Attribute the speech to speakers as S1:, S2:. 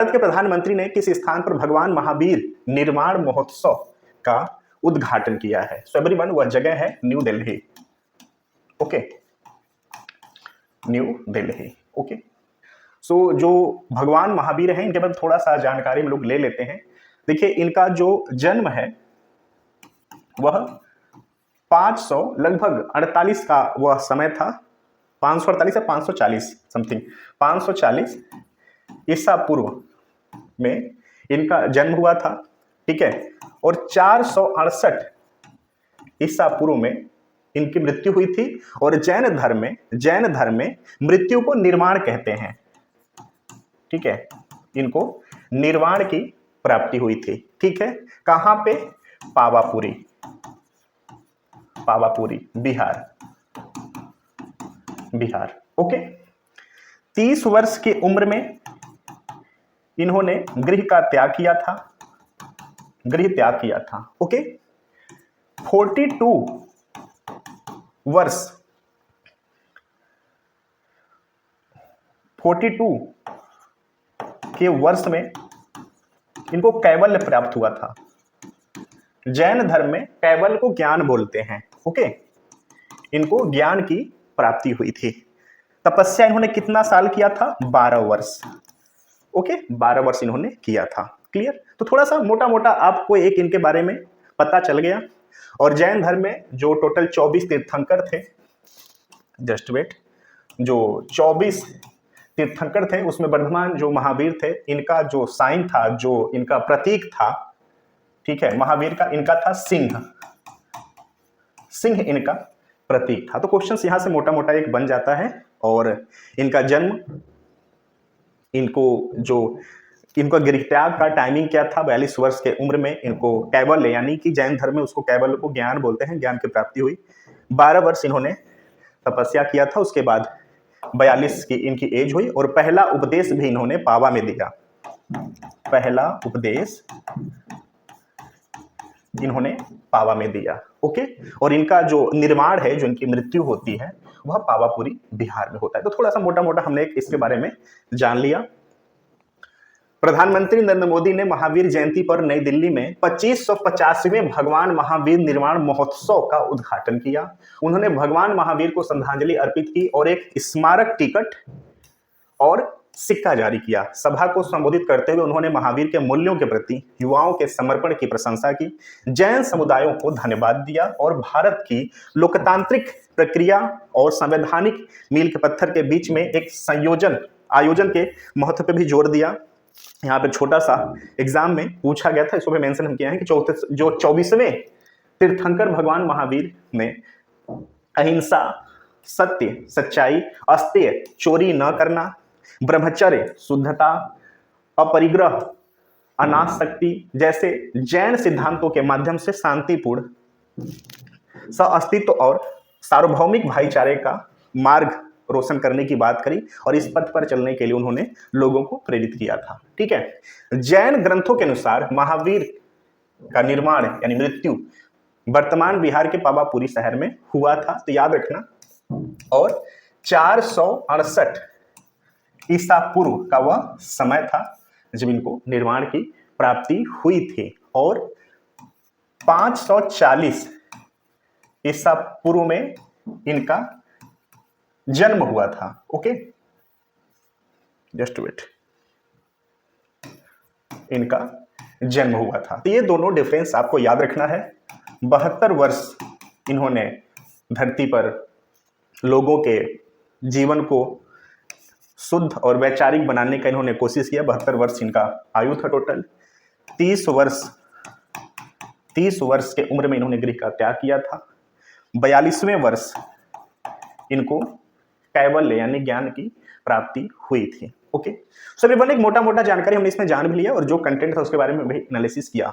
S1: भारत के प्रधानमंत्री ने किस स्थान पर भगवान महावीर निर्माण महोत्सव का उद्घाटन किया है? सो एवरीवन, वह जगह है new Delhi. Okay, new Delhi. Okay, so जो भगवान महावीर हैं इनके बारे में थोड़ा सा जानकारी हम लोग ले लेते हैं। देखिए, इनका जो जन्म है वह 500 लगभग 48 का वह समय था, 548 या 540 समथिंग, 540 ईसा पूर्व में इनका जन्म हुआ था। ठीक है, और 468 ईसा पूर्व में इनकी मृत्यु हुई थी। और जैन धर्म में मृत्यु को निर्वाण कहते हैं। ठीक है, इनको निर्वाण की प्राप्ति हुई थी। ठीक है, कहां पे? पावापुरी, बिहार। ओके, 30 वर्ष की उम्र में इन्होंने गृह त्याग किया था। ओके, 42 के वर्ष में इनको कैवल्य प्राप्त हुआ था। जैन धर्म में कैवल्य को ज्ञान बोलते हैं। ओके, इनको ज्ञान की प्राप्ति हुई थी। तपस्या इन्होंने कितना साल किया था? 12 वर्ष। ओके, 12 वर्ष इन्होंने किया था। क्लियर? तो थोड़ा सा मोटा मोटा आपको एक इनके बारे में पता चल गया। और जैन धर्म में जो टोटल 24 तीर्थंकर थे, जस्ट वेट, जो 24 तीर्थंकर थे उसमें वर्धमान जो महावीर थे, इनका जो साइन था, जो इनका प्रतीक था, ठीक है, महावीर का, इनका था सिंह इनका प्रतीक था। तो क्वेश्चंस यहां से मोटा मोटा एक बन जाता है। और इनका जन्म, इनका गृह त्याग का टाइमिंग क्या था? 42 वर्ष के उम्र में इनको कैवल्य, यानी कि जैन धर्म में उसको कैवल्य को ज्ञान बोलते हैं, ज्ञान की प्राप्ति हुई। 12 वर्ष इन्होंने तपस्या किया था, उसके बाद 42 की इनकी एज हुई। और पहला उपदेश भी इन्होंने पावा में दिया। पहला उपदेश इन्होंने पावा में दिया। ओके, और इनका जो निर्माण है, जो इनकी मृत्यु होती है, वह पावापुरी बिहार में होता है। तो थोड़ा सा मोटा मोटा हमने इसके बारे में जान लिया। प्रधानमंत्री नरेंद्र मोदी ने महावीर जयंती पर नई दिल्ली में 2550वें भगवान महावीर निर्माण महोत्सव का उद्घाटन किया। उन्होंने भगवान महावीर को श्रद्धांजलि अर्पित की और एक स्मारक टिकट और सिक्का जारी किया। सभा को संबोधित करते हुए उन्होंने महावीर के मूल्यों के प्रति युवाओं के समर्पण की प्रशंसा की, जैन समुदायों को धन्यवाद दिया और भारत की लोकतांत्रिक प्रक्रिया और संवैधानिक मील के पत्थर के बीच में एक आयोजन के महत्व पर भी जोर दिया। यहाँ पे छोटा सा एग्जाम में पूछा गया था, इसको भी मेंशन हम किया है कि जो 24वें तीर्थंकर भगवान महावीर ने अहिंसा, सत्य, सच्चाई, अस्तेय, चोरी न करना, ब्रह्मचर्य, शुद्धता, अपरिग्रह, अनासक्ति जैसे जैन सिद्धांतों के माध्यम से शांतिपूर्ण सह-अस्तित्व और सार्वभौमिक भाईचारे का मार्ग रोशन करने की बात करी और इस पथ पर चलने के लिए उन्होंने लोगों को प्रेरित किया था। ठीक है, जैन ग्रंथों के अनुसार महावीर का निर्माण यानी मृत्यु वर्तमान बिहार के पावापुरी शहर में हुआ था, तो याद रखना। और 468 ईसा पूर्व का वह समय था जब इनको निर्माण की प्राप्ति हुई थी। और 540 ईसा पूर्व में इनका जन्म हुआ था। ओके, जस्ट वेट, इनका जन्म हुआ था। तो ये दोनों डिफरेंस आपको याद रखना है। 72 वर्ष इन्होंने धरती पर लोगों के जीवन को शुद्ध और वैचारिक बनाने का इन्होंने कोशिश किया। 72 वर्ष इनका आयु था टोटल। 30 वर्ष के उम्र में इन्होंने गृह का त्याग किया था। 42वें वर्ष इनको कैवल्य यानी ज्ञान की प्राप्ति हुई थी। ओके, सो एक मोटा मोटा जानकारी हमने इसमें जान भी लिया और जो कंटेंट था उसके बारे में भी एनालिसिस किया।